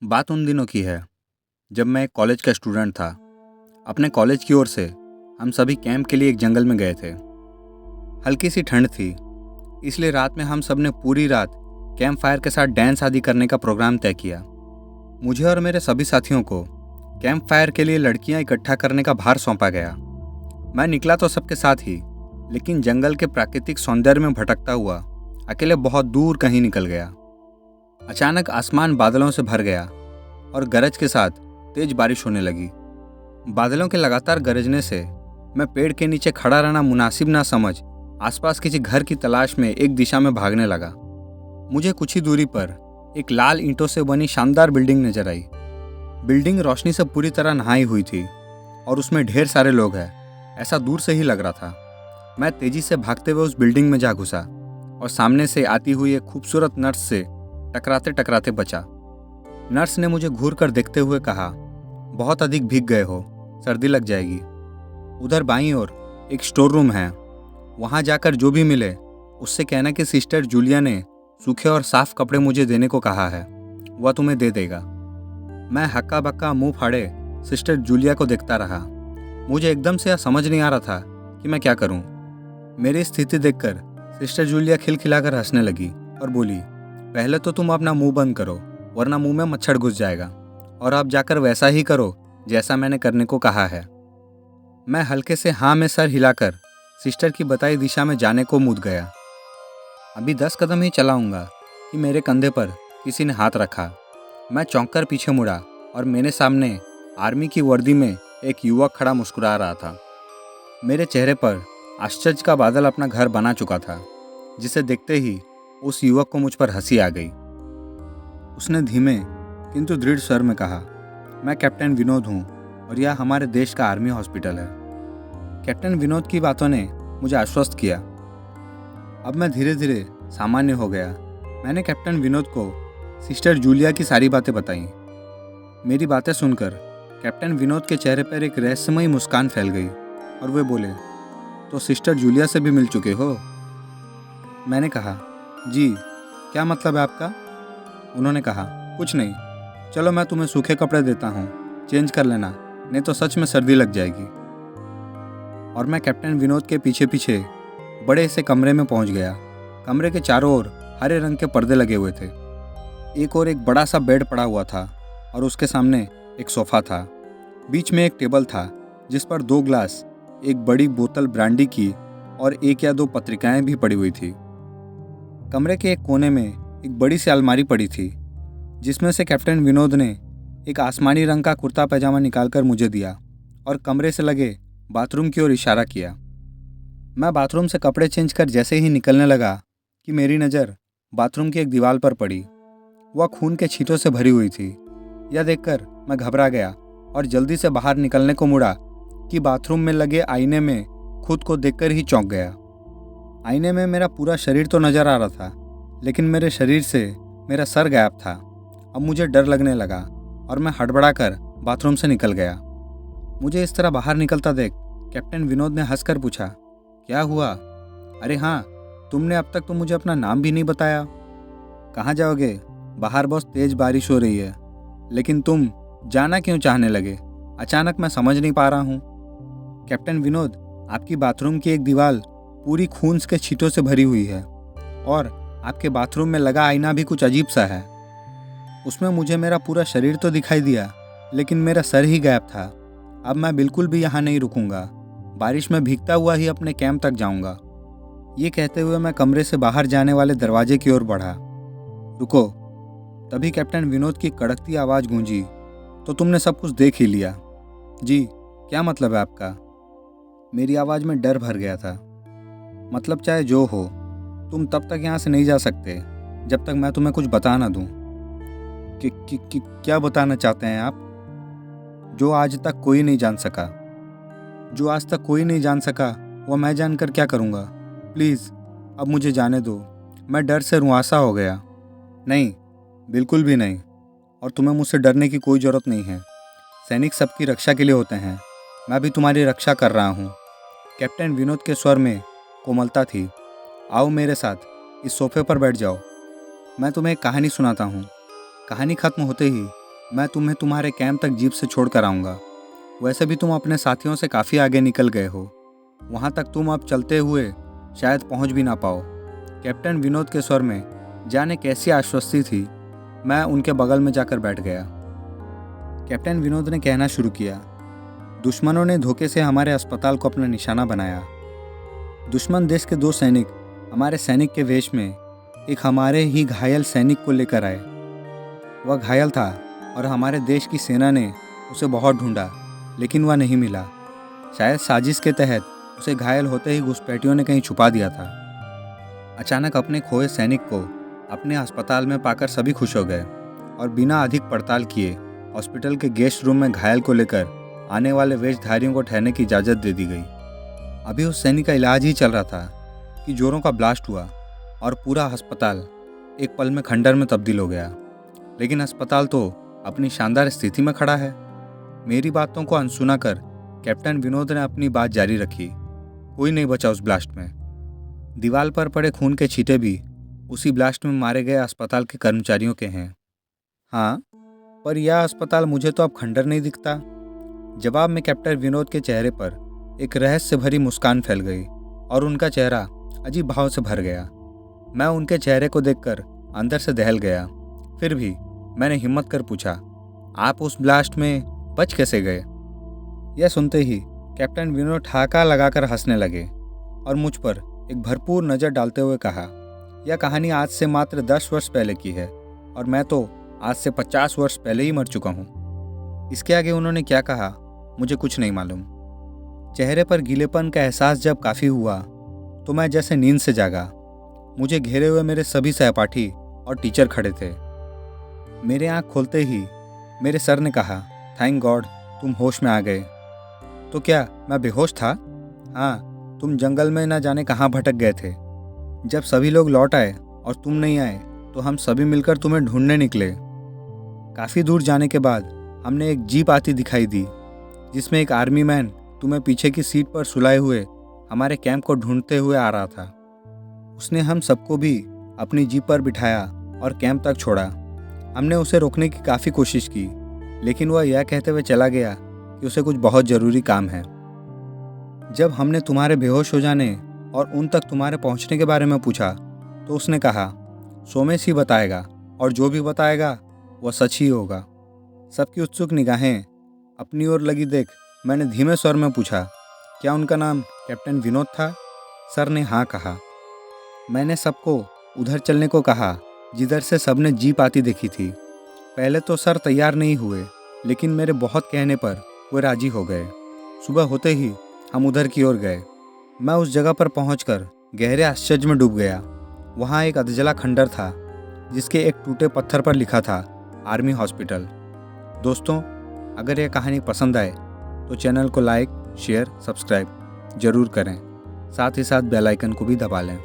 बात उन दिनों की है जब मैं एक कॉलेज का स्टूडेंट था। अपने कॉलेज की ओर से हम सभी कैंप के लिए एक जंगल में गए थे। हल्की सी ठंड थी, इसलिए रात में हम सब ने पूरी रात कैंप फायर के साथ डांस आदि करने का प्रोग्राम तय किया। मुझे और मेरे सभी साथियों को कैंप फायर के लिए लड़कियां इकट्ठा करने का भार सौंपा गया। मैं निकला तो सबके साथ ही, लेकिन जंगल के प्राकृतिक सौंदर्य में भटकता हुआ अकेले बहुत दूर कहीं निकल गया। अचानक आसमान बादलों से भर गया और गरज के साथ तेज बारिश होने लगी। बादलों के लगातार गरजने से मैं पेड़ के नीचे खड़ा रहना मुनासिब ना समझ आसपास किसी घर की तलाश में एक दिशा में भागने लगा। मुझे कुछ ही दूरी पर एक लाल ईंटों से बनी शानदार बिल्डिंग नजर आई। बिल्डिंग रोशनी से पूरी तरह नहाई हुई थी और उसमें ढेर सारे लोग हैं, ऐसा दूर से ही लग रहा था। मैं तेजी से भागते हुए उस बिल्डिंग में जा घुसा और सामने से आती हुई एक खूबसूरत नर्स से टकराते टकराते बचा। नर्स ने मुझे घूर कर देखते हुए कहा, बहुत अधिक भीग गए हो, सर्दी लग जाएगी। उधर बाईं ओर एक स्टोर रूम है, वहाँ जाकर जो भी मिले उससे कहना कि सिस्टर जूलिया ने सूखे और साफ कपड़े मुझे देने को कहा है, वह तुम्हें दे देगा। मैं हक्का बक्का मुंह फाड़े सिस्टर जूलिया को देखता रहा। मुझे एकदम से यह समझ नहीं आ रहा था कि मैं क्या करूं। मेरी स्थिति देखकर सिस्टर जूलिया खिलखिलाकर हंसने लगी और बोली, पहले तो तुम अपना मुंह बंद करो, वरना मुंह में मच्छर घुस जाएगा, और अब जाकर वैसा ही करो जैसा मैंने करने को कहा है। मैं हल्के से हाँ में सर हिलाकर सिस्टर की बताई दिशा में जाने को मुड़ गया। अभी 10 कदम ही चलाऊंगा कि मेरे कंधे पर किसी ने हाथ रखा। मैं चौंक कर पीछे मुड़ा और मेरे सामने आर्मी की वर्दी में एक युवक खड़ा मुस्कुरा रहा था। मेरे चेहरे पर आश्चर्य का बादल अपना घर बना चुका था, जिसे देखते ही उस युवक को मुझ पर हंसी आ गई। उसने धीमे किंतु दृढ़ स्वर में कहा, मैं कैप्टन विनोद हूँ और यह हमारे देश का आर्मी हॉस्पिटल है। कैप्टन विनोद की बातों ने मुझे आश्वस्त किया। अब मैं धीरे धीरे सामान्य हो गया। मैंने कैप्टन विनोद को सिस्टर जूलिया की सारी बातें बताई। मेरी बातें सुनकर कैप्टन विनोद के चेहरे पर एक रहस्यमयी मुस्कान फैल गई और वे बोले, तो सिस्टर जूलिया से भी मिल चुके हो? मैंने कहा, जी, क्या मतलब है आपका? उन्होंने कहा, कुछ नहीं, चलो मैं तुम्हें सूखे कपड़े देता हूँ, चेंज कर लेना, नहीं तो सच में सर्दी लग जाएगी। और मैं कैप्टन विनोद के पीछे पीछे बड़े से कमरे में पहुँच गया। कमरे के चारों ओर हरे रंग के पर्दे लगे हुए थे। एक और एक बड़ा सा बेड पड़ा हुआ था और उसके सामने एक सोफ़ा था। बीच में एक टेबल था जिस पर 2 ग्लास, एक बड़ी बोतल ब्रांडी की और 1 या 2 पत्रिकाएं भी पड़ी हुई थी। कमरे के एक कोने में एक बड़ी सी अलमारी पड़ी थी, जिसमें से कैप्टन विनोद ने एक आसमानी रंग का कुर्ता पैजामा निकालकर मुझे दिया और कमरे से लगे बाथरूम की ओर इशारा किया। मैं बाथरूम से कपड़े चेंज कर जैसे ही निकलने लगा कि मेरी नज़र बाथरूम की एक दीवार पर पड़ी। वह खून के छींटों से भरी हुई थी। यह देखकर मैं घबरा गया और जल्दी से बाहर निकलने को मुड़ा कि बाथरूम में लगे आईने में खुद को देखकर ही चौंक गया। आईने में मेरा पूरा शरीर तो नजर आ रहा था, लेकिन मेरे शरीर से मेरा सर गायब था। अब मुझे डर लगने लगा और मैं हड़बड़ाकर बाथरूम से निकल गया। मुझे इस तरह बाहर निकलता देख कैप्टन विनोद ने हंसकर पूछा, क्या हुआ? अरे हाँ, तुमने अब तक तो मुझे अपना नाम भी नहीं बताया। कहाँ जाओगे? बाहर बहुत तेज बारिश हो रही है। लेकिन तुम जाना क्यों चाहने लगे? अचानक मैं समझ नहीं पा रहा हूँ। कैप्टन विनोद, आपकी बाथरूम की एक दीवार पूरी खून के छींटों से भरी हुई है और आपके बाथरूम में लगा आईना भी कुछ अजीब सा है। उसमें मुझे मेरा पूरा शरीर तो दिखाई दिया, लेकिन मेरा सर ही गायब था। अब मैं बिल्कुल भी यहाँ नहीं रुकूंगा, बारिश में भीगता हुआ ही अपने कैंप तक जाऊंगा। ये कहते हुए मैं कमरे से बाहर जाने वाले दरवाजे की ओर बढ़ा। रुको! तभी कैप्टन विनोद की कड़कती आवाज़ गूंजी, तो तुमने सब कुछ देख ही लिया? जी, क्या मतलब है आपका? मेरी आवाज़ में डर भर गया था। मतलब चाहे जो हो, तुम तब तक यहाँ से नहीं जा सकते जब तक मैं तुम्हें कुछ बता ना दूँ। क्या बताना चाहते हैं आप? जो आज तक कोई नहीं जान सका। जो आज तक कोई नहीं जान सका, वह मैं जानकर क्या करूँगा? प्लीज़ अब मुझे जाने दो। मैं डर से रुआंसा हो गया। नहीं, बिल्कुल भी नहीं, और तुम्हें मुझसे डरने की कोई ज़रूरत नहीं है। सैनिक सबकी रक्षा के लिए होते हैं। मैं भी तुम्हारी रक्षा कर रहा हूँ। कैप्टन विनोद के स्वर में कोमलता थी। आओ मेरे साथ, इस सोफे पर बैठ जाओ। मैं तुम्हें एक कहानी सुनाता हूँ। कहानी खत्म होते ही मैं तुम्हें तुम्हारे कैंप तक जीप से छोड़ कर आऊँगा। वैसे भी तुम अपने साथियों से काफ़ी आगे निकल गए हो। वहाँ तक तुम अब चलते हुए शायद पहुँच भी ना पाओ। कैप्टन विनोद के स्वर में जाने कैसी आश्वस्ति थी। मैं उनके बगल में जाकर बैठ गया। कैप्टन विनोद ने कहना शुरू किया, दुश्मनों ने धोखे से हमारे अस्पताल को अपना निशाना बनाया। दुश्मन देश के 2 सैनिक हमारे सैनिक के वेश में एक हमारे ही घायल सैनिक को लेकर आए। वह घायल था और हमारे देश की सेना ने उसे बहुत ढूंढा, लेकिन वह नहीं मिला। शायद साजिश के तहत उसे घायल होते ही घुसपैठियों ने कहीं छुपा दिया था। अचानक अपने खोए सैनिक को अपने अस्पताल में पाकर सभी खुश हो गए और बिना अधिक पड़ताल किए हॉस्पिटल के गेस्ट रूम में घायल को लेकर आने वाले वेशधारियों को ठहरने की इजाज़त दे दी गई। अभी उस सैनिक का इलाज ही चल रहा था कि जोरों का ब्लास्ट हुआ और पूरा अस्पताल एक पल में खंडर में तब्दील हो गया। लेकिन अस्पताल तो अपनी शानदार स्थिति में खड़ा है। मेरी बातों को अनसुना कर कैप्टन विनोद ने अपनी बात जारी रखी। कोई नहीं बचा उस ब्लास्ट में। दीवार पर पड़े खून के छींटे भी उसी ब्लास्ट में मारे गए अस्पताल के कर्मचारियों के हैं। हाँ, पर यह अस्पताल मुझे तो अब खंडर नहीं दिखता। जवाब में कैप्टन विनोद के चेहरे पर एक रहस्य भरी मुस्कान फैल गई और उनका चेहरा अजीब भाव से भर गया। मैं उनके चेहरे को देखकर अंदर से दहल गया। फिर भी मैंने हिम्मत कर पूछा, आप उस ब्लास्ट में बच कैसे गए? यह सुनते ही कैप्टन विनोद ठहाका लगाकर हंसने लगे और मुझ पर एक भरपूर नज़र डालते हुए कहा, यह कहानी आज से मात्र 10 वर्ष पहले की है और मैं तो आज से 50 वर्ष पहले ही मर चुका हूँ। इसके आगे उन्होंने क्या कहा मुझे कुछ नहीं मालूम। चेहरे पर गीलेपन का एहसास जब काफ़ी हुआ तो मैं जैसे नींद से जागा। मुझे घेरे हुए मेरे सभी सहपाठी और टीचर खड़े थे। मेरे आँख खोलते ही मेरे सर ने कहा, थैंक गॉड तुम होश में आ गए। तो क्या मैं बेहोश था? हाँ, तुम जंगल में न जाने कहाँ भटक गए थे। जब सभी लोग लौट आए और तुम नहीं आए तो हम सभी मिलकर तुम्हें ढूंढने निकले। काफ़ी दूर जाने के बाद हमने एक जीप आती दिखाई दी जिसमें एक आर्मी मैन तुम्हें पीछे की सीट पर सुलाए हुए हमारे कैंप को ढूंढते हुए आ रहा था। उसने हम सबको भी अपनी जीप पर बिठाया और कैंप तक छोड़ा। हमने उसे रोकने की काफ़ी कोशिश की, लेकिन वह यह कहते हुए चला गया कि उसे कुछ बहुत ज़रूरी काम है। जब हमने तुम्हारे बेहोश हो जाने और उन तक तुम्हारे पहुंचने के बारे में पूछा तो उसने कहा, सोमेश ही बताएगा और जो भी बताएगा वह सच ही होगा। सबकी उत्सुक निगाहें अपनी ओर लगी देख मैंने धीमे स्वर में पूछा, क्या उनका नाम कैप्टन विनोद था? सर ने हाँ कहा। मैंने सबको उधर चलने को कहा जिधर से सबने जीप आती देखी थी। पहले तो सर तैयार नहीं हुए, लेकिन मेरे बहुत कहने पर वे राजी हो गए। सुबह होते ही हम उधर की ओर गए। मैं उस जगह पर पहुंचकर गहरे आश्चर्य में डूब गया। वहाँ एक अधजला खंडर था जिसके एक टूटे पत्थर पर लिखा था आर्मी हॉस्पिटल। दोस्तों, अगर यह कहानी पसंद आए तो चैनल को लाइक, शेयर, सब्सक्राइब जरूर करें। साथ ही साथ बेल आइकन को भी दबा लें।